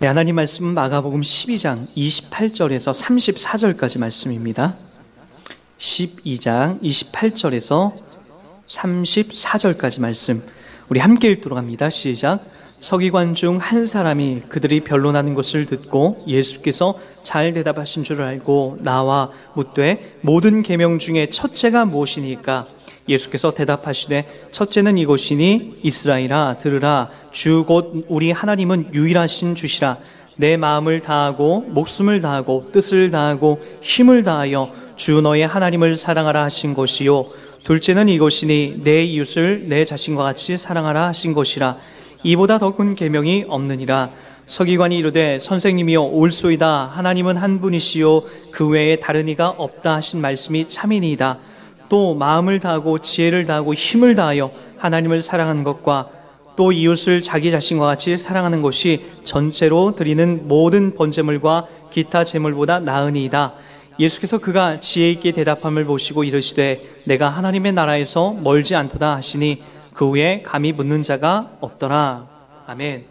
네, 하나님 말씀은 마가복음 12장 28절에서 34절까지 말씀입니다. 12장 28절에서 34절까지 말씀 우리 함께 읽도록 합니다. 시작. 서기관 중 한 사람이 그들이 변론하는 것을 듣고 예수께서 잘 대답하신 줄 알고 나와 묻되 모든 계명 중에 첫째가 무엇이니까? 예수께서 대답하시되 첫째는 이것이니 이스라엘아 들으라 주 곧 우리 하나님은 유일하신 주시라. 내 마음을 다하고 목숨을 다하고 뜻을 다하고 힘을 다하여 주 너의 하나님을 사랑하라 하신 것이요 둘째는 이것이니 내 이웃을 내 자신과 같이 사랑하라 하신 것이라. 이보다 더 큰 계명이 없느니라. 서기관이 이르되 선생님이여 옳소이다. 하나님은 한 분이시요 그 외에 다른 이가 없다 하신 말씀이 참이니이다. 또 마음을 다하고 지혜를 다하고 힘을 다하여 하나님을 사랑하는 것과 또 이웃을 자기 자신과 같이 사랑하는 것이 전체로 드리는 모든 번제물과 기타 제물보다 나으니이다. 예수께서 그가 지혜 있게 대답함을 보시고 이르시되 내가 하나님의 나라에서 멀지 않도다 하시니 그 후에 감히 묻는 자가 없더라. 아멘.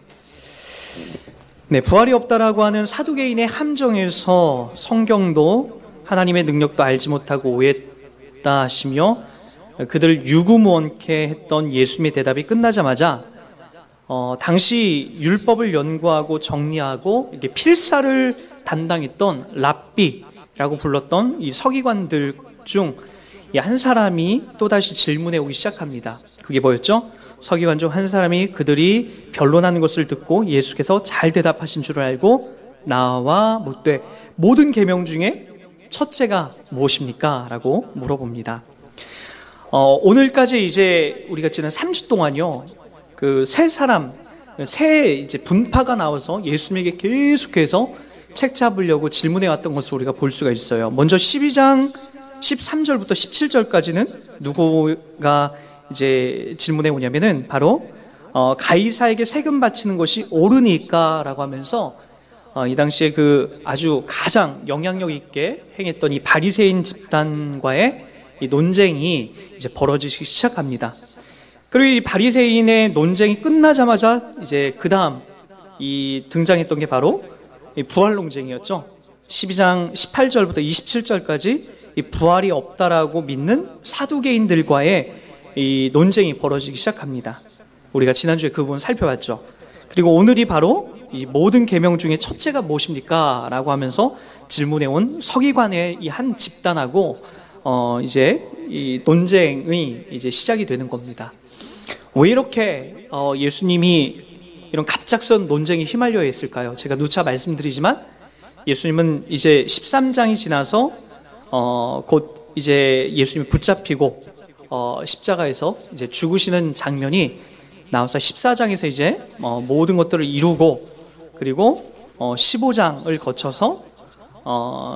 네, 부활이 없다라고 하는 사두개인의 함정에서 성경도 하나님의 능력도 알지 못하고 오해했다 하시며 그들을 유구무원케 했던 예수님의 대답이 끝나자마자 당시 율법을 연구하고 정리하고 이렇게 필사를 담당했던 랍비라고 불렀던 이 서기관들 중 한 사람이 또다시 질문해 오기 시작합니다. 그게 뭐였죠? 서기관 중 한 사람이 그들이 변론하는 것을 듣고 예수께서 잘 대답하신 줄 알고 나와 묻되 모든 계명 중에 첫째가 무엇입니까? 라고 물어봅니다. 오늘까지 이제 우리가 지난 3주 동안요, 그 세 이제 분파가 나와서 예수님에게 계속해서 책 잡으려고 질문해 왔던 것을 우리가 볼 수가 있어요. 먼저 12장 13절부터 17절까지는 누구가 이제 질문해 오냐면은 바로 가이사에게 세금 바치는 것이 옳으니까 라고 하면서 이 당시에 그 아주 가장 영향력 있게 행했던 이 바리새인 집단과의 이 논쟁이 이제 벌어지기 시작합니다. 그리고 이 바리새인의 논쟁이 끝나자마자 이제 그 다음 이 등장했던 게 바로 이 부활 논쟁이었죠. 12장 18절부터 27절까지 이 부활이 없다라고 믿는 사두개인들과의 이 논쟁이 벌어지기 시작합니다. 우리가 지난주에 그 부분 살펴봤죠. 그리고 오늘이 바로 이 모든 계명 중에 첫째가 무엇입니까? 라고 하면서 질문해온 서기관의 이 한 집단하고 이제 이 논쟁이 이제 시작이 되는 겁니다. 왜 이렇게 예수님이 이런 갑작스런 논쟁에 휘말려 있을까요? 제가 누차 말씀드리지만 예수님은 이제 13장이 지나서 곧 이제 예수님이 붙잡히고 십자가에서 이제 죽으시는 장면이 나와서 14장에서 이제 모든 것들을 이루고 그리고 15장을 거쳐서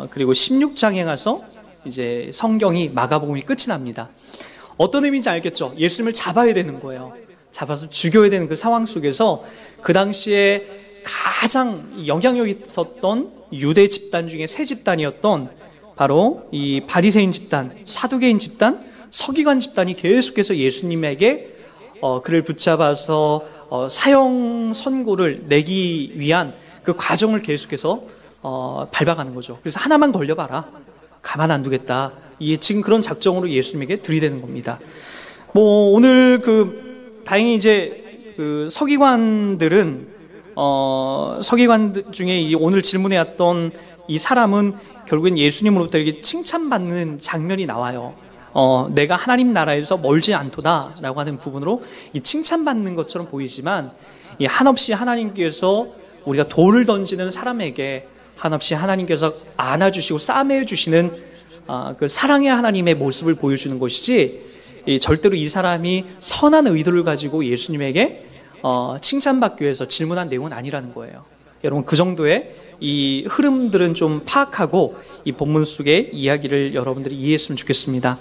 그리고 16장에 가서 이제 성경이 마가복음이 끝이 납니다. 어떤 의미인지 알겠죠? 예수님을 잡아야 되는 거예요. 잡아서 죽여야 되는 그 상황 속에서 그 당시에 가장 영향력 있었던 유대 집단 중에 세 집단이었던 바로 이 바리새인 집단, 사두개인 집단, 서기관 집단이 계속해서 예수님에게 그를 붙잡아서 사형 선고를 내기 위한 그 과정을 계속해서 밟아가는 거죠. 그래서 하나만 걸려봐라. 가만 안 두겠다. 이게 지금 그런 작정으로 예수님에게 들이대는 겁니다. 뭐 오늘 다행히 이제 그 서기관들은 서기관들 중에 오늘 질문해왔던 이 사람은 결국엔 예수님으로부터 이렇게 칭찬받는 장면이 나와요. 내가 하나님 나라에서 멀지 않도다 라고 하는 부분으로 이 칭찬받는 것처럼 보이지만 이 한없이 하나님께서 우리가 돌을 던지는 사람에게 한없이 하나님께서 안아주시고 싸매주시는 그 사랑의 하나님의 모습을 보여주는 것이지 절대로 이 사람이 선한 의도를 가지고 예수님에게 칭찬받기 위해서 질문한 내용은 아니라는 거예요. 여러분 그 정도의 이 흐름들은 좀 파악하고 이 본문 속의 이야기를 여러분들이 이해했으면 좋겠습니다.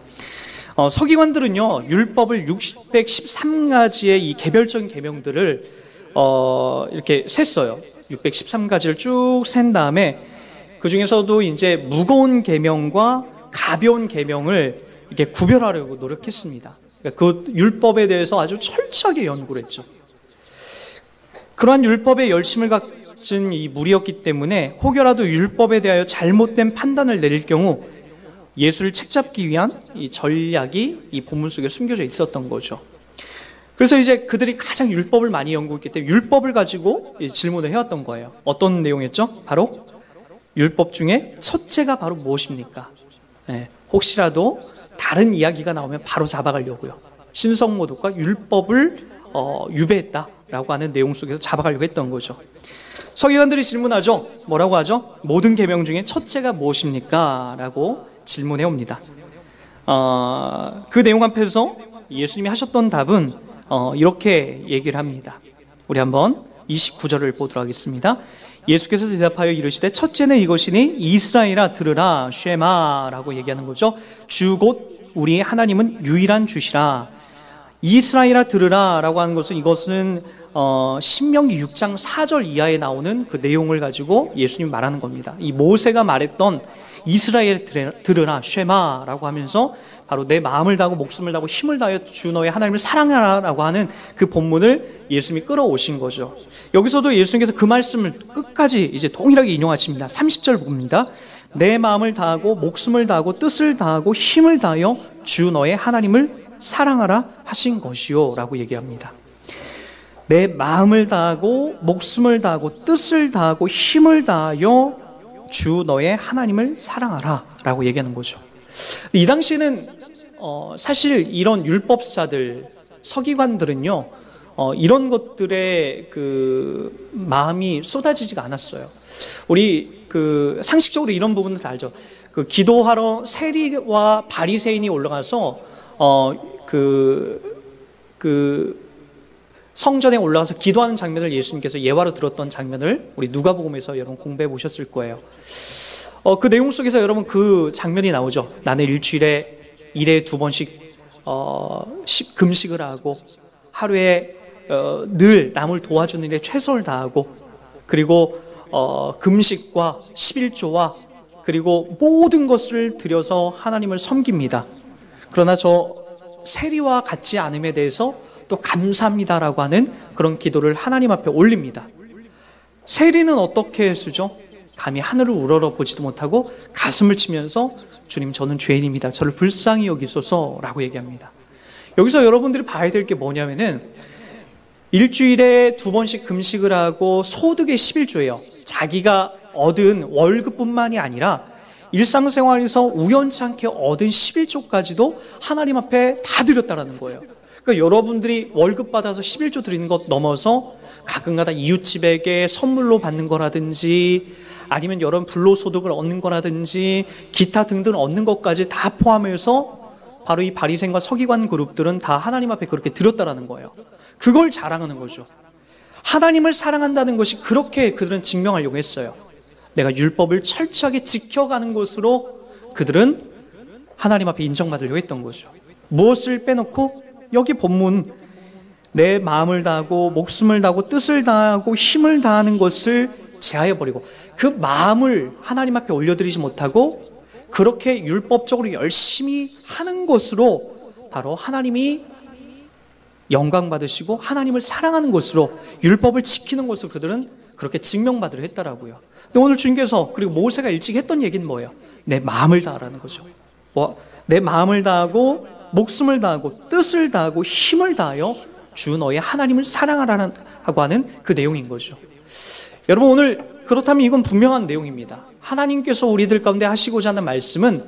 서기관들은요 율법을 613가지의 이 개별적인 계명들을 이렇게 셌어요. 613가지를 쭉 센 다음에 그 중에서도 이제 무거운 계명과 가벼운 계명을 이렇게 구별하려고 노력했습니다. 그러니까 그 율법에 대해서 아주 철저하게 연구를 했죠. 그러한 율법의 열심을 젖은 이 무리였기 때문에 혹여라도 율법에 대하여 잘못된 판단을 내릴 경우 예수를 책잡기 위한 이 전략이 이 본문 속에 숨겨져 있었던 거죠. 그래서 이제 그들이 가장 율법을 많이 연구했기 때문에 율법을 가지고 질문을 해왔던 거예요. 어떤 내용이었죠? 바로 율법 중에 첫째가 바로 무엇입니까? 혹시라도 다른 이야기가 나오면 바로 잡아가려고요. 신성모독과 율법을 유배했다라고 하는 내용 속에서 잡아가려고 했던 거죠. 서기관들이 질문하죠. 뭐라고 하죠? 모든 계명 중에 첫째가 무엇입니까? 라고 질문해 옵니다. 그 내용 앞에서 예수님이 하셨던 답은 이렇게 얘기를 합니다. 우리 한번 29절을 보도록 하겠습니다. 예수께서 대답하여 이르시되 첫째는 이것이니 이스라엘아 들으라 쉐마라고 얘기하는 거죠. 주 곧 우리의 하나님은 유일한 주시라. 이스라엘아 들으라 라고 하는 것은 이것은 신명기 6장 4절 이하에 나오는 그 내용을 가지고 예수님이 말하는 겁니다. 이 모세가 말했던 이스라엘 들으라 쉐마라고 하면서 바로 내 마음을 다하고 목숨을 다하고 힘을 다하여 주 너의 하나님을 사랑하라라고 하는 그 본문을 예수님이 끌어오신 거죠. 여기서도 예수님께서 그 말씀을 끝까지 이제 동일하게 인용하십니다. 30절 봅니다. 내 마음을 다하고 목숨을 다하고 뜻을 다하고 힘을 다하여 주 너의 하나님을 사랑하라 하신 것이요 라고 얘기합니다. 내 마음을 다하고 목숨을 다하고 뜻을 다하고 힘을 다하여 주 너의 하나님을 사랑하라 라고 얘기하는 거죠. 이 당시에는 사실 이런 율법사들, 서기관들은요 이런 것들에 그 마음이 쏟아지지가 않았어요. 우리 그 상식적으로 이런 부분들 다 알죠. 그 기도하러 세리와 바리새인이 올라가서 성전에 올라가서 기도하는 장면을 예수님께서 예화로 들었던 장면을 우리 누가복음에서 여러분 공부해 보셨을 거예요. 그 내용 속에서 여러분 그 장면이 나오죠. 나는 일주일에 2번씩 금식을 하고 하루에 늘 남을 도와주는 일에 최선을 다하고 그리고 금식과 11조와 그리고 모든 것을 들여서 하나님을 섬깁니다. 그러나 저 세리와 같지 않음에 대해서 또 감사합니다라고 하는 그런 기도를 하나님 앞에 올립니다. 세리는 어떻게 쓰죠? 감히 하늘을 우러러 보지도 못하고 가슴을 치면서 주님 저는 죄인입니다. 저를 불쌍히 여기소서라고 얘기합니다. 여기서 여러분들이 봐야 될 게 뭐냐면은 일주일에 2번씩 금식을 하고 소득의 11조예요. 자기가 얻은 월급뿐만이 아니라 일상생활에서 우연찮게 얻은 11조까지도 하나님 앞에 다 드렸다라는 거예요. 그러니까 여러분들이 월급 받아서 11조 드리는 것 넘어서 가끔가다 이웃집에게 선물로 받는 거라든지 아니면 여러분 불로소득을 얻는 거라든지 기타 등등 얻는 것까지 다 포함해서 바로 이 바리새인과 서기관 그룹들은 다 하나님 앞에 그렇게 드렸다라는 거예요. 그걸 자랑하는 거죠. 하나님을 사랑한다는 것이 그렇게 그들은 증명하려고 했어요. 내가 율법을 철저하게 지켜가는 것으로 그들은 하나님 앞에 인정받으려고 했던 거죠. 무엇을 빼놓고 여기 본문 내 마음을 다하고 목숨을 다하고 뜻을 다하고 힘을 다하는 것을 제하여버리고 그 마음을 하나님 앞에 올려드리지 못하고 그렇게 율법적으로 열심히 하는 것으로 바로 하나님이 영광 받으시고 하나님을 사랑하는 것으로 율법을 지키는 것으로 그들은 그렇게 증명받으려 했더라고요. 근데 오늘 주님께서 그리고 모세가 일찍 했던 얘기는 뭐예요? 내 마음을 다하라는 거죠. 내 마음을 다하고 목숨을 다하고 뜻을 다하고 힘을 다하여 주 너의 하나님을 사랑하라고 하는 그 내용인 거죠. 여러분 오늘 그렇다면 이건 분명한 내용입니다. 하나님께서 우리들 가운데 하시고자 하는 말씀은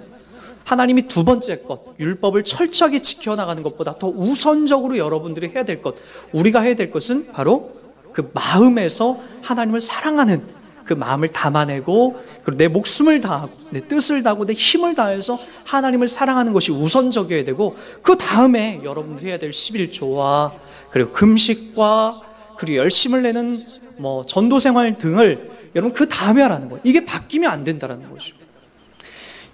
하나님이 두 번째 것, 율법을 철저하게 지켜나가는 것보다 더 우선적으로 여러분들이 해야 될 것, 우리가 해야 될 것은 바로 그 마음에서 하나님을 사랑하는 그 마음을 담아내고 그리고 내 목숨을 다하고 내 뜻을 다하고 내 힘을 다해서 하나님을 사랑하는 것이 우선적이어야 되고 그 다음에 여러분들이 해야 될 11조와 그리고 금식과 그리고 열심을 내는 전도생활 등을 여러분 그 다음에 하라는 거예요. 이게 바뀌면 안 된다는 거죠.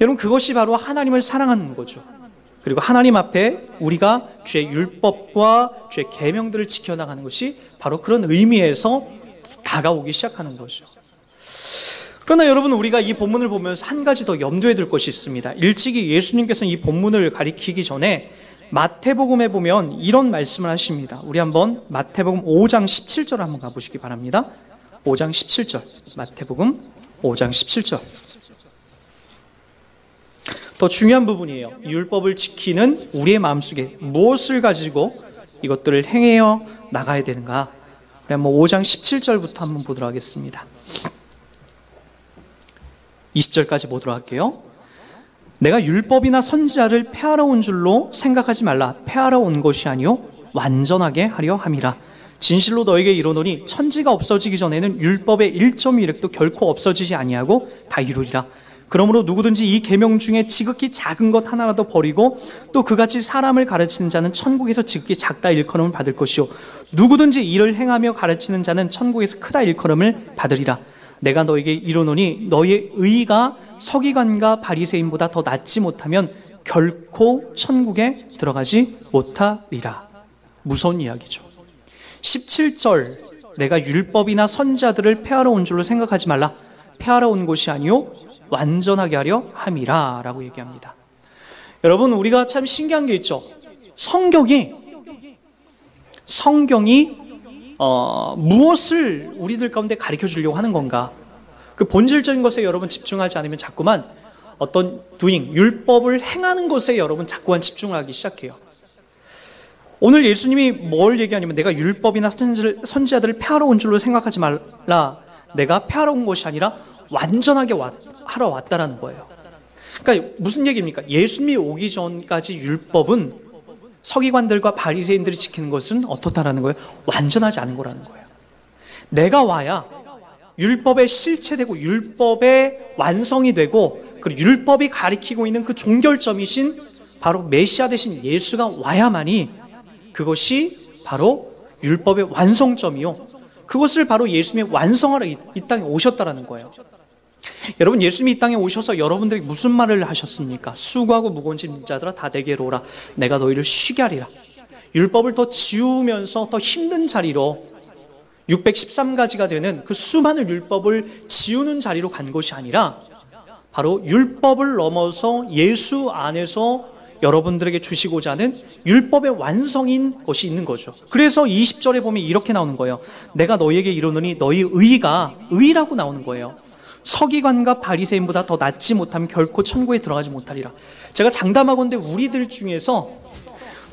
여러분 그것이 바로 하나님을 사랑하는 거죠. 그리고 하나님 앞에 우리가 주의 율법과 주의 계명들을 지켜나가는 것이 바로 그런 의미에서 다가오기 시작하는 거죠. 그러나 여러분 우리가 이 본문을 보면서 한 가지 더 염두에 둘 것이 있습니다. 일찍이 예수님께서는 이 본문을 가리키기 전에 마태복음에 보면 이런 말씀을 하십니다. 우리 한번 마태복음 5장 17절 한번 가보시기 바랍니다. 5장 17절. 마태복음 5장 17절. 더 중요한 부분이에요. 율법을 지키는 우리의 마음속에 무엇을 가지고 이것들을 행하여 나가야 되는가? 우리 한번 5장 17절부터 한번 보도록 하겠습니다. 20절까지 보도록 할게요. 내가 율법이나 선지자를 폐하러 온 줄로 생각하지 말라. 폐하러 온 것이 아니요 완전하게 하려 함이라. 진실로 너에게 이르노니 천지가 없어지기 전에는 율법의 1.1획도 결코 없어지지 아니하고 다 이루리라. 그러므로 누구든지 이 계명 중에 지극히 작은 것 하나라도 버리고 또 그같이 사람을 가르치는 자는 천국에서 지극히 작다 일컬음을 받을 것이요 누구든지 이를 행하며 가르치는 자는 천국에서 크다 일컬음을 받으리라. 내가 너에게 이르노니 너의 의가 서기관과 바리새인보다 더 낫지 못하면 결코 천국에 들어가지 못하리라. 무서운 이야기죠. 17절, 내가 율법이나 선지자들을 폐하러 온 줄로 생각하지 말라. 폐하러 온 것이 아니요 완전하게 하려 함이라 라고 얘기합니다. 여러분, 우리가 참 신기한 게 있죠. 성경이 무엇을 우리들 가운데 가르쳐 주려고 하는 건가? 그 본질적인 것에 여러분 집중하지 않으면 자꾸만 어떤 율법을 행하는 것에 여러분 자꾸만 집중을 하기 시작해요. 오늘 예수님이 뭘 얘기하냐면 내가 율법이나 선지자들을 폐하러 온 줄로 생각하지 말라. 내가 폐하러 온 것이 아니라 완전하게 하러 왔다라는 거예요. 그러니까 무슨 얘기입니까? 예수님이 오기 전까지 율법은 서기관들과 바리새인들이 지키는 것은 어떻다라는 거예요? 완전하지 않은 거라는 거예요. 내가 와야 율법의 실체되고 율법의 완성이 되고 그리고 율법이 가리키고 있는 그 종결점이신 바로 메시아 되신 예수가 와야만이 그것이 바로 율법의 완성점이요, 그것을 바로 예수님이 완성하러 이 땅에 오셨다라는 거예요. 여러분, 예수님이 이 땅에 오셔서 여러분들에게 무슨 말을 하셨습니까? 수고하고 무거운 짐진 자들아 다 내게로 오라. 내가 너희를 쉬게 하리라. 율법을 더 지우면서 더 힘든 자리로 613가지가 되는 그 수많은 율법을 지우는 자리로 간 것이 아니라 바로 율법을 넘어서 예수 안에서 여러분들에게 주시고자 하는 율법의 완성인 것이 있는 거죠. 그래서 20절에 보면 이렇게 나오는 거예요. 내가 너희에게 이르노니 너희 의라고 나오는 거예요. 서기관과 바리새인보다 더 낫지 못하면 결코 천국에 들어가지 못하리라. 제가 장담하건대 우리들 중에서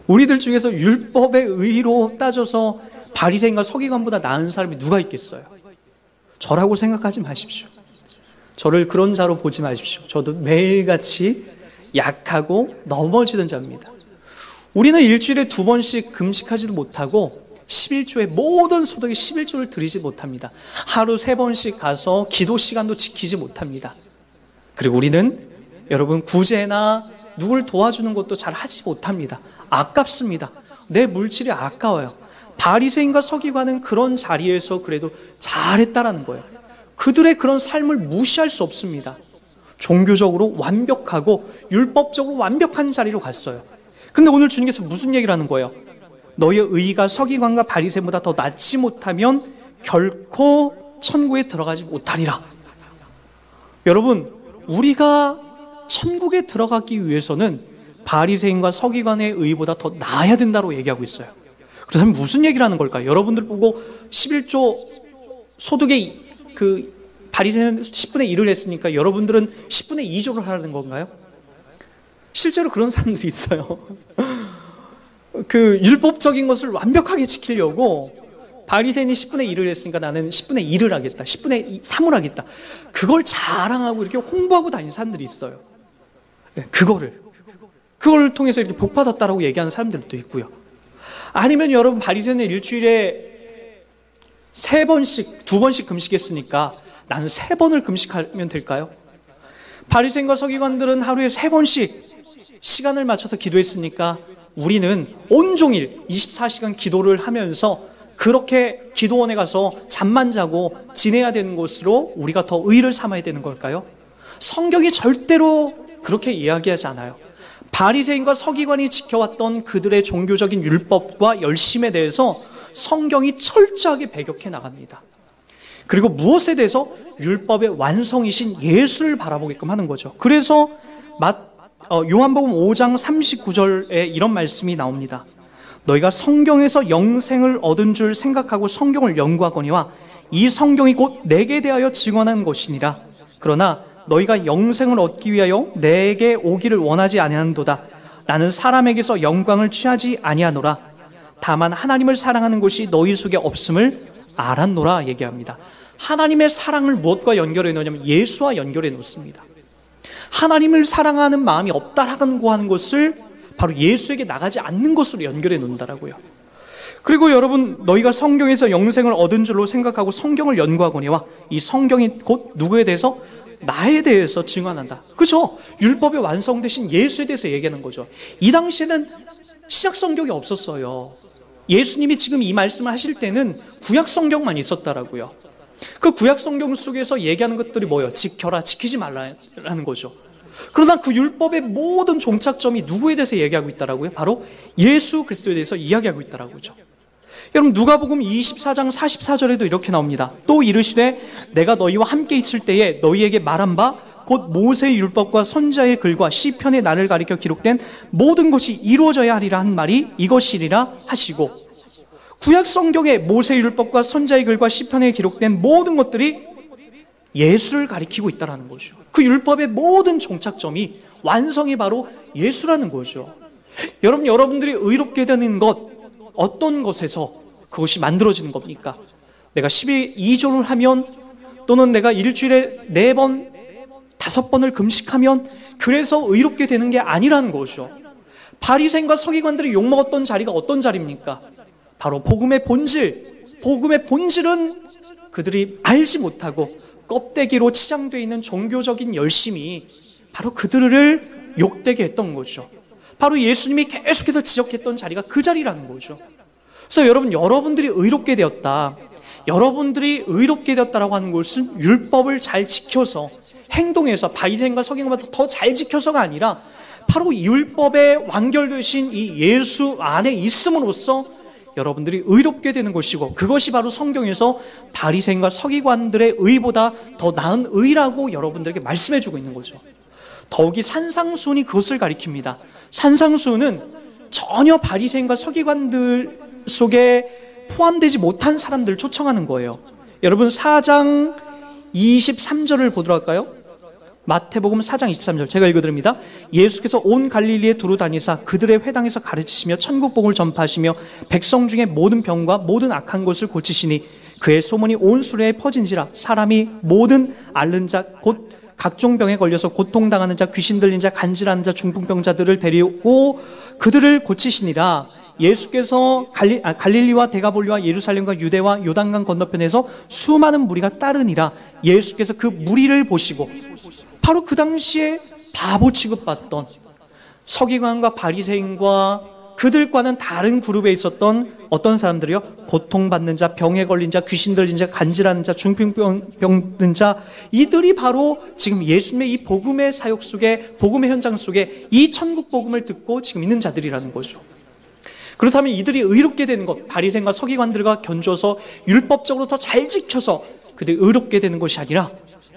율법의 의로 따져서 바리새인과 서기관보다 나은 사람이 누가 있겠어요? 저라고 생각하지 마십시오. 저를 그런 자로 보지 마십시오. 저도 매일같이 약하고 넘어지던 자입니다. 우리는 일주일에 2번씩 금식하지도 못하고 11조의 모든 소득의 11조를 드리지 못합니다. 하루 3번씩 가서 기도 시간도 지키지 못합니다. 그리고 우리는 여러분 구제나 누굴 도와주는 것도 잘 하지 못합니다. 아깝습니다. 내 물질이 아까워요. 바리새인과 서기관은 그런 자리에서 그래도 잘했다라는 거예요. 그들의 그런 삶을 무시할 수 없습니다. 종교적으로 완벽하고 율법적으로 완벽한 자리로 갔어요. 근데 오늘 주님께서 무슨 얘기를 하는 거예요? 너희의 의가 서기관과 바리새인보다 더 낫지 못하면 결코 천국에 들어가지 못하리라. 여러분, 우리가 천국에 들어가기 위해서는 바리새인과 서기관의 의보다 더 나아야 된다고 얘기하고 있어요. 그렇다면 무슨 얘기를 하는 걸까요? 여러분들 보고 11조 소득의 바리새인은 10분의 1을 했으니까 여러분들은 10분의 2조를 하라는 건가요? 실제로 그런 사람들이 있어요. 그 율법적인 것을 완벽하게 지키려고 바리새인이 10분의 1을 했으니까 나는 10분의 1을 하겠다, 10분의 3을 하겠다, 그걸 자랑하고 이렇게 홍보하고 다니는 사람들이 있어요. 그걸 통해서 이렇게 복 받았다라고 얘기하는 사람들도 있고요. 아니면 여러분, 바리새인은 일주일에 3번씩 2번씩 금식했으니까 나는 3번을 금식하면 될까요? 바리새인과 서기관들은 하루에 3번씩 시간을 맞춰서 기도했으니까 우리는 온종일 24시간 기도를 하면서 그렇게 기도원에 가서 잠만 자고 지내야 되는 것으로 우리가 더 의를 삼아야 되는 걸까요? 성경이 절대로 그렇게 이야기하지 않아요. 바리새인과 서기관이 지켜왔던 그들의 종교적인 율법과 열심에 대해서 성경이 철저하게 배격해 나갑니다. 그리고 무엇에 대해서? 율법의 완성이신 예수를 바라보게끔 하는 거죠. 그래서 요한복음 5장 39절에 이런 말씀이 나옵니다. 너희가 성경에서 영생을 얻은 줄 생각하고 성경을 연구하거니와 이 성경이 곧 내게 대하여 증언한 것이니라. 그러나 너희가 영생을 얻기 위하여 내게 오기를 원하지 아니하는도다. 나는 사람에게서 영광을 취하지 아니하노라. 다만 하나님을 사랑하는 것이 너희 속에 없음을 알았노라 얘기합니다. 하나님의 사랑을 무엇과 연결해 놓냐면 예수와 연결해 놓습니다. 하나님을 사랑하는 마음이 없다라고 하는 것을 바로 예수에게 나가지 않는 것으로 연결해 놓는다라고요. 그리고 여러분, 너희가 성경에서 영생을 얻은 줄로 생각하고 성경을 연구하거니와 이 성경이 곧 누구에 대해서? 나에 대해서 증언한다. 그렇죠? 율법의 완성되신 예수에 대해서 얘기하는 거죠. 이 당시에는 신약 성경이 없었어요. 예수님이 지금 이 말씀을 하실 때는 구약 성경만 있었다라고요. 그 구약 성경 속에서 얘기하는 것들이 뭐예요? 지켜라, 지키지 말라라는 거죠. 그러나 그 율법의 모든 종착점이 누구에 대해서 얘기하고 있다라고요? 바로 예수 그리스도에 대해서 이야기하고 있다라고죠. 여러분, 누가복음 24장 44절에도 이렇게 나옵니다. 또 이르시되 내가 너희와 함께 있을 때에 너희에게 말한 바 곧 모세의 율법과 선지자의 글과 시편의 나를 가리켜 기록된 모든 것이 이루어져야 하리라 한 말이 이것이리라 하시고, 구약 성경에 모세의 율법과 선지자의 글과 시편에 기록된 모든 것들이 예수를 가리키고 있다는 거죠. 그 율법의 모든 종착점이, 완성이 바로 예수라는 거죠. 여러분, 여러분들이 의롭게 되는 것, 어떤 것에서 그것이 만들어지는 겁니까? 내가 12조를 하면, 또는 내가 일주일에 4번, 5번을 금식하면 그래서 의롭게 되는 게 아니라는 거죠. 바리새인과 서기관들이 욕먹었던 자리가 어떤 자리입니까? 바로 복음의 본질. 복음의 본질은 그들이 알지 못하고 껍데기로 치장되어 있는 종교적인 열심이 바로 그들을 욕되게 했던 거죠. 바로 예수님이 계속해서 지적했던 자리가 그 자리라는 거죠. 그래서 여러분, 여러분들이 의롭게 되었다, 여러분들이 의롭게 되었다라고 하는 것은 율법을 잘 지켜서, 행동에서 바리새인과 서기관보다 더 잘 지켜서가 아니라 바로 율법에 완결되신 이 예수 안에 있음으로써 여러분들이 의롭게 되는 것이고, 그것이 바로 성경에서 바리새인과 서기관들의 의보다 더 나은 의라고 여러분들에게 말씀해주고 있는 거죠. 더욱이 산상수훈이 그것을 가리킵니다. 산상수훈은 전혀 바리새인과 서기관들 속에 포함되지 못한 사람들을 초청하는 거예요. 여러분, 4장 23절을 보도록 할까요? 마태복음 4장 23절 제가 읽어드립니다. 예수께서 온 갈릴리에 두루 다니사 그들의 회당에서 가르치시며 천국복음을 전파하시며 백성 중에 모든 병과 모든 악한 것을 고치시니 그의 소문이 온 수레에 퍼진지라. 사람이 모든 앓는 자 곧 각종 병에 걸려서 고통당하는 자, 귀신 들린 자, 간질하는 자, 중풍병자들을 데리고 그들을 고치시니라. 예수께서 갈릴리와 데가볼리와 예루살렘과 유대와 요단강 건너편에서 수많은 무리가 따르니라. 예수께서 그 무리를 보시고, 바로 그 당시에 바보 취급받던 서기관과 바리새인과 그들과는 다른 그룹에 있었던 어떤 사람들이요? 고통받는 자, 병에 걸린 자, 귀신 들린 자, 간질하는 자, 중풍병 든 자, 이들이 바로 지금 예수님의 이 복음의 사역 속에, 복음의 현장 속에 이 천국 복음을 듣고 지금 있는 자들이라는 거죠. 그렇다면 이들이 의롭게 되는 것, 바리새인과 서기관들과 견줘서 율법적으로 더 잘 지켜서 그들이 의롭게 되는 것이 아니라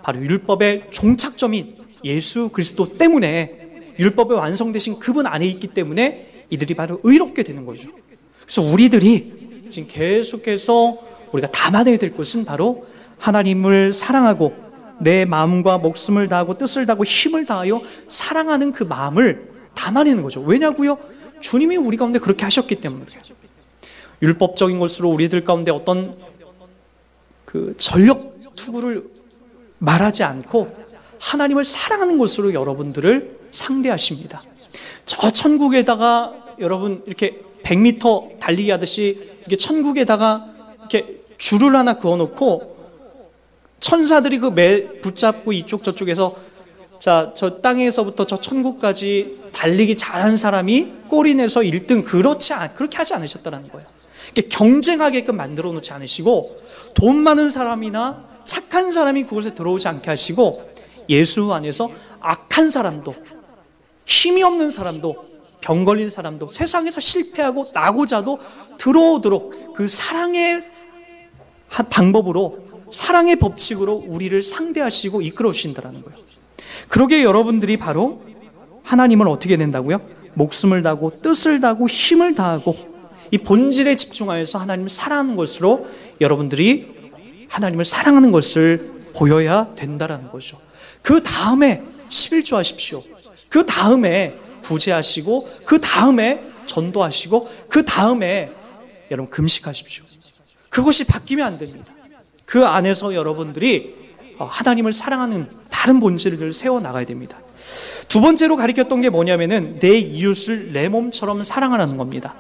바로 율법의 종착점인 예수 그리스도 때문에, 율법의 완성되신 그분 안에 있기 때문에 이들이 바로 의롭게 되는 거죠. 그래서 우리들이 지금 계속해서 우리가 담아내야 될 것은 바로 하나님을 사랑하고 내 마음과 목숨을 다하고 뜻을 다하고 힘을 다하여 사랑하는 그 마음을 담아내는 거죠. 왜냐고요? 주님이 우리 가운데 그렇게 하셨기 때문에. 율법적인 것으로 우리들 가운데 어떤 그 전력 투구를 말하지 않고 하나님을 사랑하는 것으로 여러분들을 상대하십니다. 저 천국에다가 여러분 이렇게 100m 달리기 하듯이 이렇게 천국에다가 이렇게 줄을 하나 그어놓고 천사들이 그 매 붙잡고 이쪽 저쪽에서, 자, 저 땅에서부터 저 천국까지 달리기 잘한 사람이 골이 내서 1등, 그렇게 하지 않으셨다는 거예요. 이렇게 경쟁하게끔 만들어 놓지 않으시고, 돈 많은 사람이나 착한 사람이 그곳에 들어오지 않게 하시고, 예수 안에서 악한 사람도, 힘이 없는 사람도, 병 걸린 사람도, 세상에서 실패하고 나고자도 들어오도록 그 사랑의 방법으로, 사랑의 법칙으로 우리를 상대하시고 이끌어 주신다는 거예요. 그러기에 여러분들이 바로 하나님을 어떻게 된다고요? 목숨을 다하고 뜻을 다하고 힘을 다하고 이 본질에 집중하여서 하나님을 사랑하는 것으로 여러분들이 하나님을 사랑하는 것을 보여야 된다라는 거죠. 그 다음에 11조 하십시오. 그 다음에 구제하시고, 그 다음에 전도하시고, 그 다음에 여러분 금식하십시오. 그것이 바뀌면 안 됩니다. 그 안에서 여러분들이 하나님을 사랑하는 다른 본질을 세워나가야 됩니다. 두 번째로 가르쳤던 게 뭐냐면은 내 이웃을 내 몸처럼 사랑하라는 겁니다.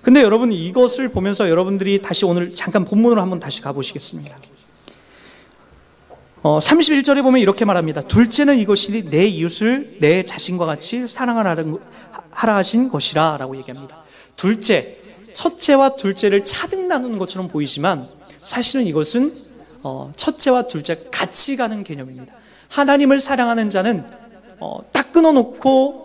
근데 여러분 이것을 보면서 여러분들이 다시 오늘 잠깐 본문으로 한번 다시 가보시겠습니다. 31절에 보면 이렇게 말합니다. 둘째는 이것이 내 이웃을 내 자신과 같이 사랑하라 하신 것이라 라고 얘기합니다. 둘째, 첫째와 둘째를 차등 나누는 것처럼 보이지만 사실은 이것은 첫째와 둘째 같이 가는 개념입니다. 하나님을 사랑하는 자는 딱 끊어놓고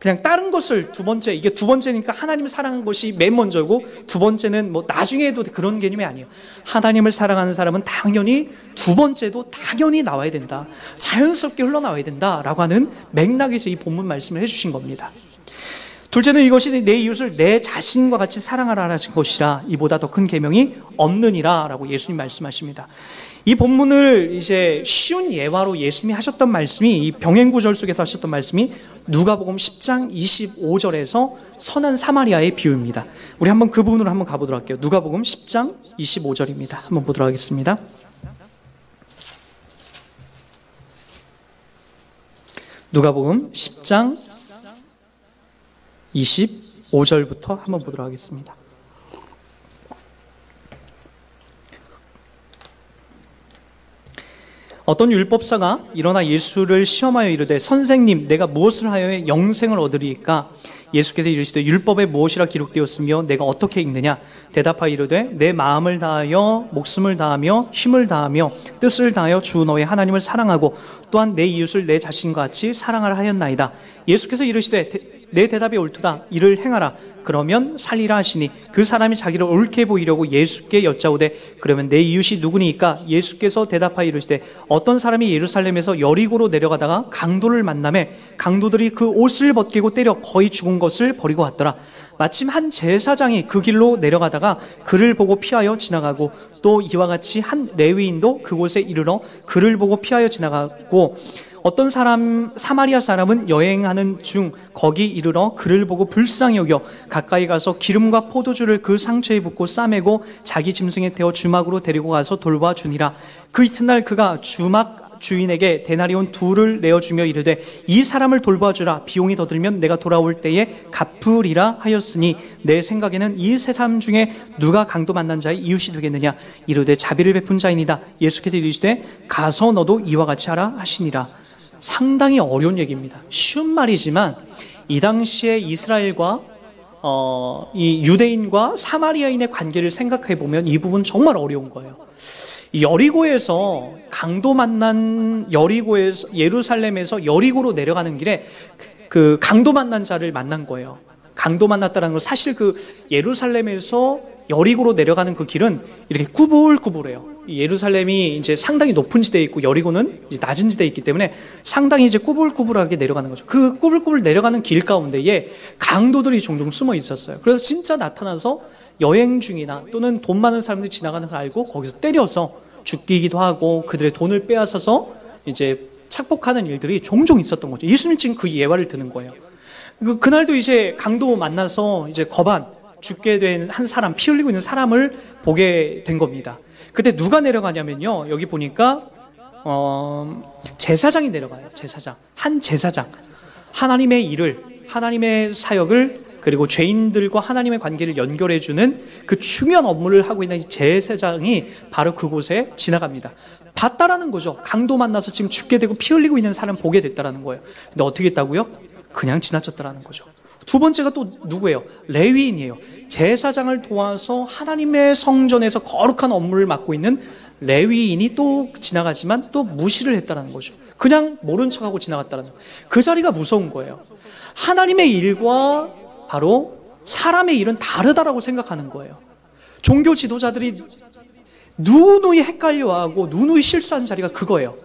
그냥 다른 것을 두 번째, 이게 두 번째니까 하나님을 사랑하는 것이 맨 먼저고 두 번째는 뭐 나중에 해도 그런 개념이 아니에요. 하나님을 사랑하는 사람은 당연히 두 번째도 당연히 나와야 된다. 자연스럽게 흘러나와야 된다라고 하는 맥락에서 이 본문 말씀을 해주신 겁니다. 둘째는 이것이 내 이웃을 내 자신과 같이 사랑하라 하신 것이라 이보다 더 큰 계명이 없느니라 라고 예수님 말씀하십니다. 이 본문을 이제 쉬운 예화로 예수님이 하셨던 말씀이 이 병행구절 속에서 하셨던 말씀이 누가복음 10장 25절에서 선한 사마리아의 비유입니다. 우리 한번 그 부분으로 한번 가보도록 할게요. 누가복음 10장 25절입니다. 한번 보도록 하겠습니다. 누가복음 10장 25절부터 한번 보도록 하겠습니다. 어떤 율법사가 일어나 예수를 시험하여 이르되 선생님 내가 무엇을 하여 영생을 얻으리이까? 예수께서 이르시되 율법에 무엇이라 기록되었으며 내가 어떻게 읽느냐? 대답하여 이르되 내 마음을 다하여 목숨을 다하며 힘을 다하며 뜻을 다하여 주 너의 하나님을 사랑하고 또한 내 이웃을 내 자신과 같이 사랑하라 하였나이다. 예수께서 이르시되 내 대답이 옳도다. 이를 행하라. 그러면 살리라 하시니 그 사람이 자기를 옳게 보이려고 예수께 여짜오되 그러면 내 이웃이 누구니까? 예수께서 대답하여 이르시되 어떤 사람이 예루살렘에서 여리고로 내려가다가 강도를 만나매 강도들이 그 옷을 벗기고 때려 거의 죽은 것을 버리고 왔더라. 마침 한 제사장이 그 길로 내려가다가 그를 보고 피하여 지나가고 또 이와 같이 한 레위인도 그곳에 이르러 그를 보고 피하여 지나가고 어떤 사마리아 사람은 여행하는 중 거기 이르러 그를 보고 불쌍히 여겨 가까이 가서 기름과 포도주를 그 상처에 붓고 싸매고 자기 짐승에 태워 주막으로 데리고 가서 돌봐주니라. 그 이튿날 그가 주막 주인에게 데나리온 2를 내어주며 이르되 이 사람을 돌봐주라. 비용이 더 들면 내가 돌아올 때에 갚으리라 하였으니 내 생각에는 이 세 사람 중에 누가 강도 만난 자의 이웃이 되겠느냐? 이르되 자비를 베푼 자이니다. 예수께서 이르시되 가서 너도 이와 같이 하라 하시니라. 상당히 어려운 얘기입니다. 쉬운 말이지만 이 당시에 이스라엘과 이 유대인과 사마리아인의 관계를 생각해 보면 이 부분 정말 어려운 거예요. 여리고에서 강도 만난 여리고에서 예루살렘에서 여리고로 내려가는 길에 그 강도 만난 자를 만난 거예요. 강도 만났다는 건 사실 그 예루살렘에서 여리고로 내려가는 그 길은 이렇게 꾸불꾸불해요. 예루살렘이 이제 상당히 높은 지대에 있고 여리고는 이제 낮은 지대에 있기 때문에 상당히 이제 꾸불꾸불하게 내려가는 거죠. 그 꾸불꾸불 내려가는 길 가운데에 강도들이 종종 숨어 있었어요. 그래서 진짜 나타나서 여행 중이나 또는 돈 많은 사람들이 지나가는 걸 알고 거기서 때려서 죽이기도 하고 그들의 돈을 빼앗아서 이제 착복하는 일들이 종종 있었던 거죠. 예수님 지금 그 예화를 드는 거예요. 그날도 이제 강도 만나서 이제 죽게 된 한 사람, 피 흘리고 있는 사람을 보게 된 겁니다. 그때 누가 내려가냐면요. 여기 보니까 제사장이 내려가요. 한 제사장. 하나님의 일을, 하나님의 사역을 그리고 죄인들과 하나님의 관계를 연결해주는 그 중요한 업무를 하고 있는 제사장이 바로 그곳에 지나갑니다. 봤다라는 거죠. 강도 만나서 지금 죽게 되고 피 흘리고 있는 사람 보게 됐다라는 거예요. 근데 어떻게 했다고요? 그냥 지나쳤다라는 거죠. 두 번째가 또 누구예요? 레위인이에요. 제사장을 도와서 하나님의 성전에서 거룩한 업무를 맡고 있는 레위인이 또 지나가지만 또 무시를 했다는 거죠. 그냥 모른 척하고 지나갔다는 거예요. 그 자리가 무서운 거예요. 하나님의 일과 바로 사람의 일은 다르다라고 생각하는 거예요. 종교 지도자들이 누누이 헷갈려하고 누누이 실수한 자리가 그거예요.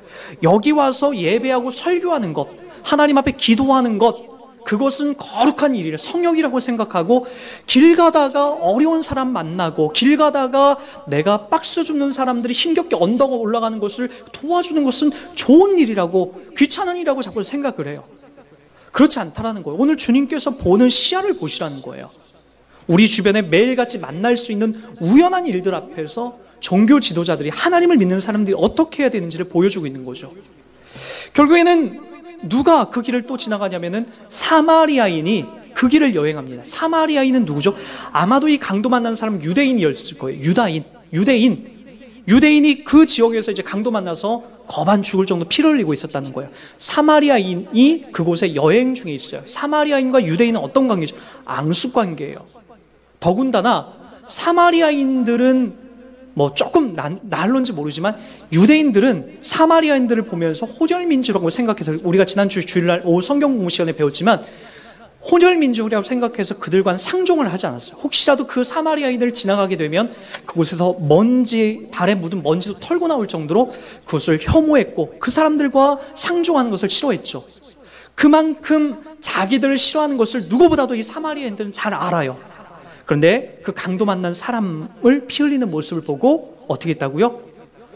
여기 와서 예배하고 설교하는 것, 하나님 앞에 기도하는 것, 그것은 거룩한 일이라 성역이라고 생각하고, 길 가다가 어려운 사람 만나고 길 가다가 내가 박스 줍는 사람들이 힘겹게 언덕 올라가는 것을 도와주는 것은 좋은 일이라고, 귀찮은 일이라고 자꾸 생각을 해요. 그렇지 않다라는 거예요. 오늘 주님께서 보는 시야를 보시라는 거예요. 우리 주변에 매일같이 만날 수 있는 우연한 일들 앞에서 종교 지도자들이, 하나님을 믿는 사람들이 어떻게 해야 되는지를 보여주고 있는 거죠. 결국에는 누가 그 길을 또 지나가냐면은 사마리아인이 그 길을 여행합니다. 사마리아인은 누구죠? 아마도 이 강도 만난 사람은 유대인이었을 거예요. 유대인이 그 지역에서 이제 강도 만나서 거반 죽을 정도 피를 흘리고 있었다는 거예요. 사마리아인이 그곳에 여행 중에 있어요. 사마리아인과 유대인은 어떤 관계죠? 앙숙 관계예요. 더군다나 사마리아인들은 뭐 조금 날론지 모르지만 유대인들은 사마리아인들을 보면서 혼혈민족이라고 생각해서, 우리가 지난주 주일날 오후 성경 공부 시간에 배웠지만 혼혈민족이라고 생각해서 그들과는 상종을 하지 않았어요. 혹시라도 그 사마리아인을 지나가게 되면 그곳에서 먼지, 발에 묻은 먼지도 털고 나올 정도로 그것을 혐오했고 그 사람들과 상종하는 것을 싫어했죠. 그만큼 자기들을 싫어하는 것을 누구보다도 이 사마리아인들은 잘 알아요. 그런데 그 강도 만난 사람을 피 흘리는 모습을 보고 어떻게 했다고요?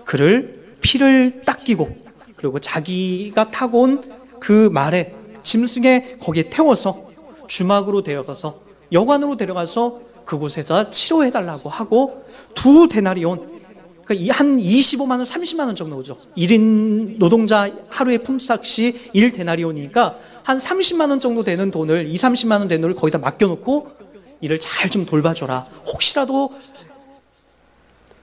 그를 피를 닦이고, 그리고 자기가 타고 온 그 말에, 짐승에 거기에 태워서 주막으로 데려가서, 여관으로 데려가서 그곳에서 치료해달라고 하고, 2데나리온, 그러니까 한 25만 원, 30만 원 정도 오죠. 1인 노동자 하루의 품삯이 1데나리온이니까 한 30만 원 정도 되는 돈을, 30만 원 되는 돈을 거기다 맡겨놓고 이를 잘 좀 돌봐줘라. 혹시라도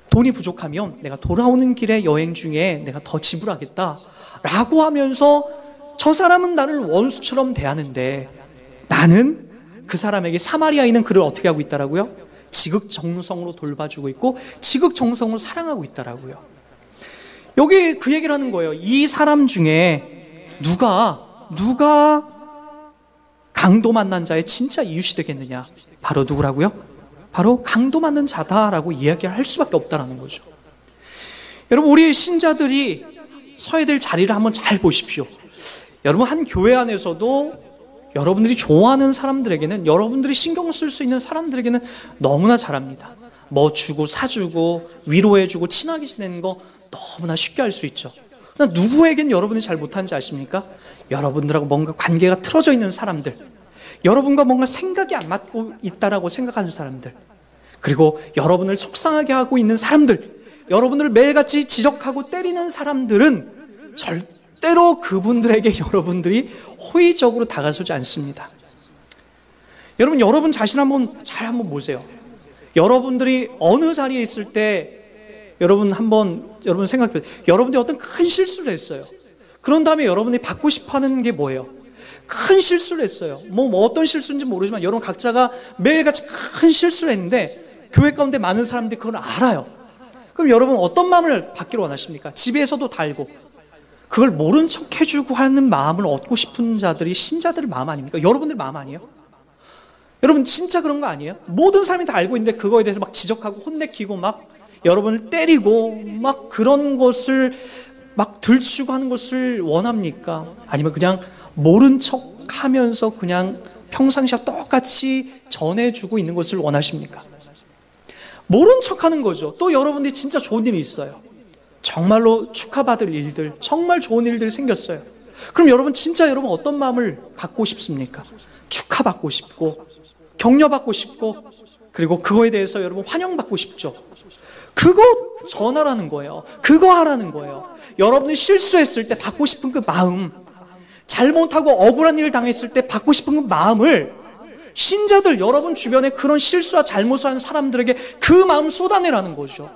돈이 부족하면 내가 돌아오는 길에 여행 중에 내가 더 지불하겠다 라고 하면서, 저 사람은 나를 원수처럼 대하는데 나는 그 사람에게, 사마리아인은 그를 어떻게 하고 있다라고요? 지극정성으로 돌봐주고 있고 지극정성으로 사랑하고 있다라고요. 여기 그 얘기를 하는 거예요. 이 사람 중에 누가 강도 만난 자의 진짜 이웃이 되겠느냐? 바로 누구라고요? 바로 강도 만난 자다라고 이야기를 할 수밖에 없다라는 거죠. 여러분, 우리 신자들이 서야 될 자리를 한번 잘 보십시오. 여러분, 한 교회 안에서도 여러분들이 좋아하는 사람들에게는, 여러분들이 신경 쓸 수 있는 사람들에게는 너무나 잘합니다. 뭐 주고 사주고 위로해주고 친하게 지내는 거 너무나 쉽게 할 수 있죠. 그러나 누구에겐 여러분이 잘 못하는지 아십니까? 여러분들하고 뭔가 관계가 틀어져 있는 사람들, 여러분과 뭔가 생각이 안 맞고 있다라고 생각하는 사람들, 그리고 여러분을 속상하게 하고 있는 사람들, 여러분을 매일같이 지적하고 때리는 사람들은 절대로 그분들에게 여러분들이 호의적으로 다가서지 않습니다. 여러분 자신 한번 보세요. 여러분들이 어느 자리에 있을 때 여러분 생각해, 여러분들이 어떤 큰 실수를 했어요. 그런 다음에 여러분이 받고 싶어 하는 게 뭐예요? 큰 실수를 했어요. 뭐 어떤 실수인지 모르지만 여러분 각자가 매일같이 큰 실수를 했는데 교회 가운데 많은 사람들이 그걸 알아요. 그럼 여러분 어떤 마음을 받기를 원하십니까? 집에서도 다 알고 그걸 모른 척 해주고 하는 마음을 얻고 싶은 자들이 신자들의 마음 아닙니까? 여러분들 마음 아니에요? 여러분 진짜 그런 거 아니에요? 모든 사람이 다 알고 있는데 그거에 대해서 막 지적하고 혼내키고 막 여러분을 때리고 막 그런 것을 막 들추고 하는 것을 원합니까? 아니면 그냥 모른 척 하면서 그냥 평상시와 똑같이 전해주고 있는 것을 원하십니까? 모른 척 하는 거죠. 또 여러분들이 진짜 좋은 일이 있어요. 정말로 축하받을 일들, 정말 좋은 일들이 생겼어요. 그럼 여러분 진짜 여러분 어떤 마음을 갖고 싶습니까? 축하받고 싶고 격려받고 싶고 그리고 그거에 대해서 여러분 환영받고 싶죠. 그거 전하라는 거예요. 그거 하라는 거예요. 여러분이 실수했을 때 받고 싶은 그 마음, 잘못하고 억울한 일을 당했을 때 받고 싶은 그 마음을 신자들, 여러분 주변에 그런 실수와 잘못을 하는 사람들에게 그 마음 쏟아내라는 거죠.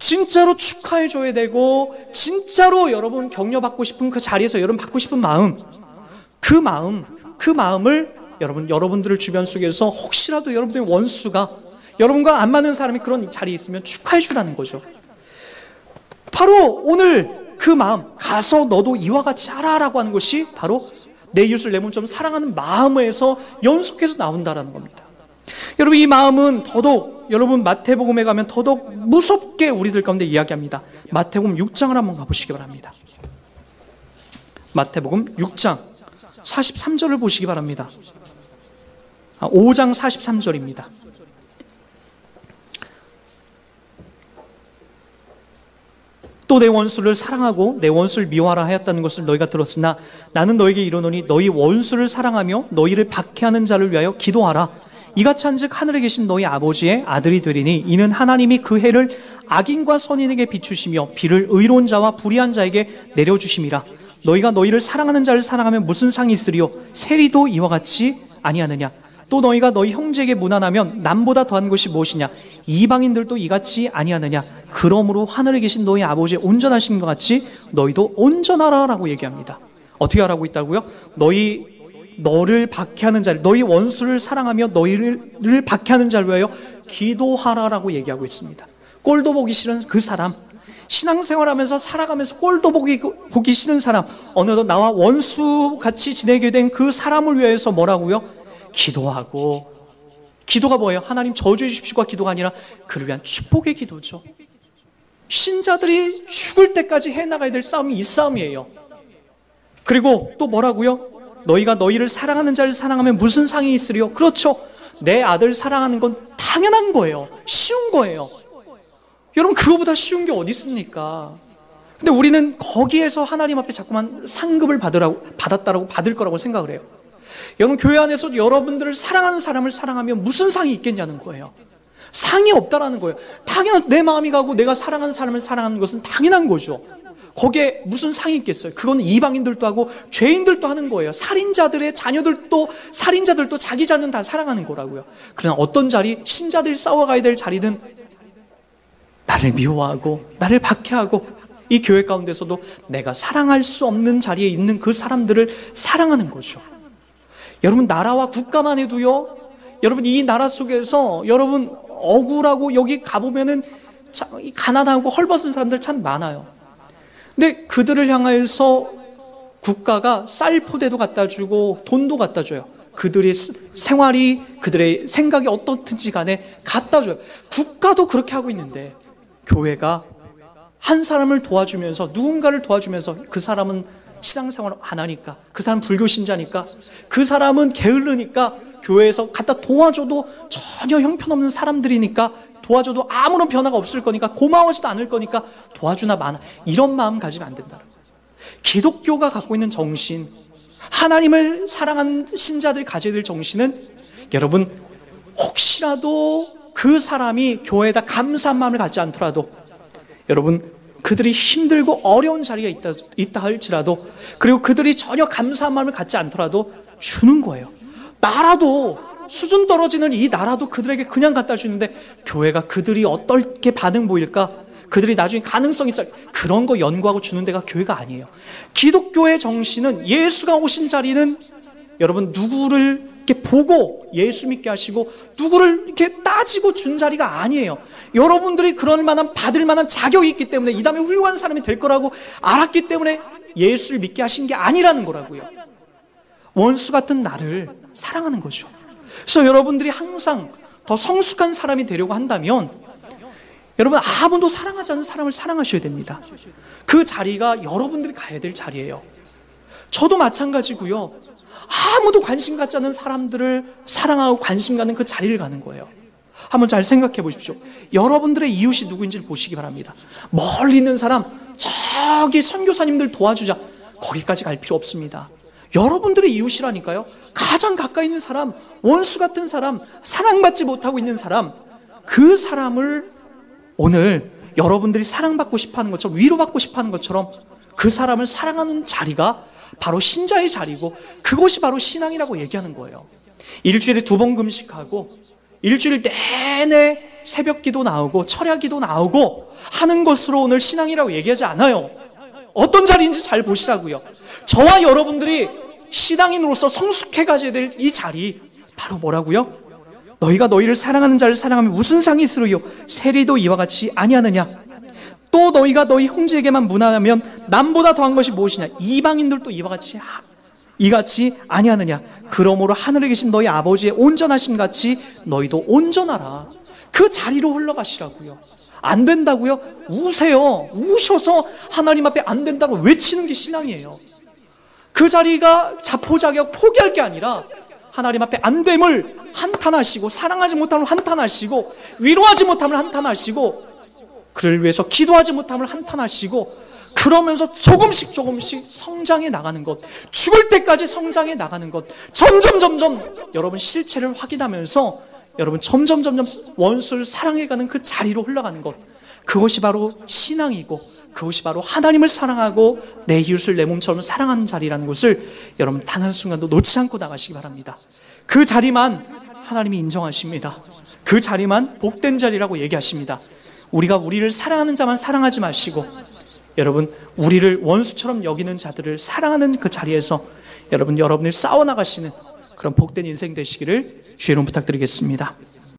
진짜로 축하해줘야 되고 진짜로 여러분 격려받고 싶은 그 자리에서 여러분 받고 싶은 마음, 그 마음을 여러분들을 주변 속에서 혹시라도 여러분들의 원수가 여러분과 안 맞는 사람이 그런 자리에 있으면 축하해 주라는 거죠. 바로 오늘 그 마음, 가서 너도 이와 같이 하라라고 하는 것이 바로 내 이웃을 내 몸처럼 사랑하는 마음에서 연속해서 나온다라는 겁니다. 여러분 이 마음은 더더욱 여러분 마태복음에 가면 더더욱 무섭게 우리들 가운데 이야기합니다. 마태복음 6장을 한번 가보시기 바랍니다. 마태복음 6장 43절을 보시기 바랍니다. 5장 43절입니다. 또 내 원수를 사랑하고 내 원수를 미워하라 하였다는 것을 너희가 들었으나 나는 너에게 이르노니 너희 원수를 사랑하며 너희를 박해하는 자를 위하여 기도하라. 이같이 한즉 하늘에 계신 너희 아버지의 아들이 되리니 이는 하나님이 그 해를 악인과 선인에게 비추시며 비를 의로운 자와 불의한 자에게 내려주심이라. 너희가 너희를 사랑하는 자를 사랑하면 무슨 상이 있으리요? 세리도 이와 같이 아니하느냐? 또 너희가 너희 형제에게 무난하면 남보다 더한 것이 무엇이냐? 이방인들도 이같이 아니하느냐? 그러므로 하늘에 계신 너희 아버지의 온전하심과 같이 너희도 온전하라 라고 얘기합니다. 어떻게 하라고 있다고요? 너를 박해하는 자를, 너희 원수를 사랑하며 너희를 박해하는 자를 위하여 기도하라라고 얘기하고 있습니다. 꼴도 보기 싫은 그 사람, 신앙생활하면서 살아가면서 꼴도 보기 싫은 사람, 어느덧 나와 원수같이 지내게 된 그 사람을 위해서 뭐라고요? 기도하고. 기도가 뭐예요? 하나님 저주해 주십시오가 기도가 아니라 그를 위한 축복의 기도죠. 신자들이 죽을 때까지 해나가야 될 싸움이 이 싸움이에요. 그리고 또 뭐라고요? 너희가 너희를 사랑하는 자를 사랑하면 무슨 상이 있으리요? 그렇죠. 내 아들 사랑하는 건 당연한 거예요. 쉬운 거예요. 여러분, 그거보다 쉬운 게 어디 있습니까? 근데 우리는 거기에서 하나님 앞에 자꾸만 상급을 받을 거라고 생각을 해요. 여러분, 교회 안에서 여러분들을 사랑하는 사람을 사랑하면 무슨 상이 있겠냐는 거예요. 상이 없다라는 거예요. 당연한, 내 마음이 가고 내가 사랑하는 사람을 사랑하는 것은 당연한 거죠. 거기에 무슨 상이 있겠어요? 그건 이방인들도 하고 죄인들도 하는 거예요. 살인자들의 자녀들도, 살인자들도 자기 자녀는 다 사랑하는 거라고요. 그러나 어떤 자리, 신자들이 싸워가야 될 자리는 나를 미워하고 나를 박해하고 이 교회 가운데서도 내가 사랑할 수 없는 자리에 있는 그 사람들을 사랑하는 거죠. 여러분, 나라와 국가만 해도요, 여러분, 이 나라 속에서 여러분 억울하고 여기 가보면은 가난하고 헐벗은 사람들 참 많아요. 근데 그들을 향해서 국가가 쌀 포대도 갖다 주고 돈도 갖다 줘요. 그들의 생활이, 그들의 생각이 어떻든지 간에 갖다 줘요. 국가도 그렇게 하고 있는데 교회가 한 사람을 도와주면서, 누군가를 도와주면서, 그 사람은 신앙생활을 안 하니까, 그 사람은 불교 신자니까, 그 사람은 게으르니까 교회에서 갖다 도와줘도 전혀 형편없는 사람들이니까, 도와줘도 아무런 변화가 없을 거니까, 고마워하지도 않을 거니까 도와주나 마나, 이런 마음 가지면 안 된다는 거예요. 기독교가 갖고 있는 정신, 하나님을 사랑하는 신자들이 가져야 될 정신은, 여러분, 혹시라도 그 사람이 교회에다 감사한 마음을 갖지 않더라도, 여러분, 그들이 힘들고 어려운 자리에 있다 할지라도, 그리고 그들이 전혀 감사한 마음을 갖지 않더라도 주는 거예요. 나라도, 수준 떨어지는 이 나라도 그들에게 그냥 갖다 주는데, 교회가 그들이 어떻게 반응 보일까, 그들이 나중에 가능성이 있어, 그런 거 연구하고 주는 데가 교회가 아니에요. 기독교의 정신은, 예수가 오신 자리는 여러분 누구를 이렇게 보고 예수 믿게 하시고 누구를 이렇게 따지고 준 자리가 아니에요. 여러분들이 그럴 만한, 받을 만한 자격이 있기 때문에, 이 다음에 훌륭한 사람이 될 거라고 알았기 때문에 예수를 믿게 하신 게 아니라는 거라고요. 원수 같은 나를 사랑하는 거죠. 그래서 여러분들이 항상 더 성숙한 사람이 되려고 한다면, 여러분, 아무도 사랑하지 않는 사람을 사랑하셔야 됩니다. 그 자리가 여러분들이 가야 될 자리예요. 저도 마찬가지고요. 아무도 관심 갖지 않는 사람들을 사랑하고 관심 갖는 그 자리를 가는 거예요. 한번 잘 생각해 보십시오. 여러분들의 이웃이 누구인지를 보시기 바랍니다. 멀리 있는 사람, 저기 선교사님들 도와주자, 거기까지 갈 필요 없습니다. 여러분들의 이웃이라니까요. 가장 가까이 있는 사람, 원수 같은 사람, 사랑받지 못하고 있는 사람, 그 사람을 오늘 여러분들이 사랑받고 싶어하는 것처럼, 위로받고 싶어하는 것처럼 그 사람을 사랑하는 자리가 바로 신자의 자리고, 그것이 바로 신앙이라고 얘기하는 거예요. 일주일에 2번 금식하고 일주일 내내 새벽 기도 나오고 철야 기도 나오고 하는 것으로 오늘 신앙이라고 얘기하지 않아요. 어떤 자리인지 잘 보시라고요. 저와 여러분들이 신앙인으로서 성숙해 가져야 될 이 자리, 바로 뭐라고요? 너희가 너희를 사랑하는 자를 사랑하면 무슨 상이 있으리요? 세리도 이와 같이 아니하느냐? 또 너희가 너희 형제에게만 무난하면 남보다 더한 것이 무엇이냐? 이방인들도 이같이 아니하느냐? 그러므로 하늘에 계신 너희 아버지의 온전하심 같이 너희도 온전하라. 그 자리로 흘러가시라고요. 안 된다고요? 우세요. 우셔서 하나님 앞에 안 된다고 외치는 게 신앙이에요. 그 자리가 자포자기하고 포기할 게 아니라 하나님 앞에 안됨을 한탄하시고, 사랑하지 못함을 한탄하시고, 위로하지 못함을 한탄하시고, 그를 위해서 기도하지 못함을 한탄하시고, 그러면서 조금씩 성장해 나가는 것, 죽을 때까지 성장해 나가는 것, 점점 여러분 실체를 확인하면서 여러분 점점 원수를 사랑해가는 그 자리로 흘러가는 것, 그것이 바로 신앙이고, 그것이 바로 하나님을 사랑하고 내 이웃을 내 몸처럼 사랑하는 자리라는 것을 여러분 단 한순간도 놓지 않고 나가시기 바랍니다. 그 자리만 하나님이 인정하십니다. 그 자리만 복된 자리라고 얘기하십니다. 우리가 우리를 사랑하는 자만 사랑하지 마시고, 여러분 우리를 원수처럼 여기는 자들을 사랑하는 그 자리에서 여러분을 싸워나가시는 그런 복된 인생 되시기를 주의 이름 부탁드리겠습니다.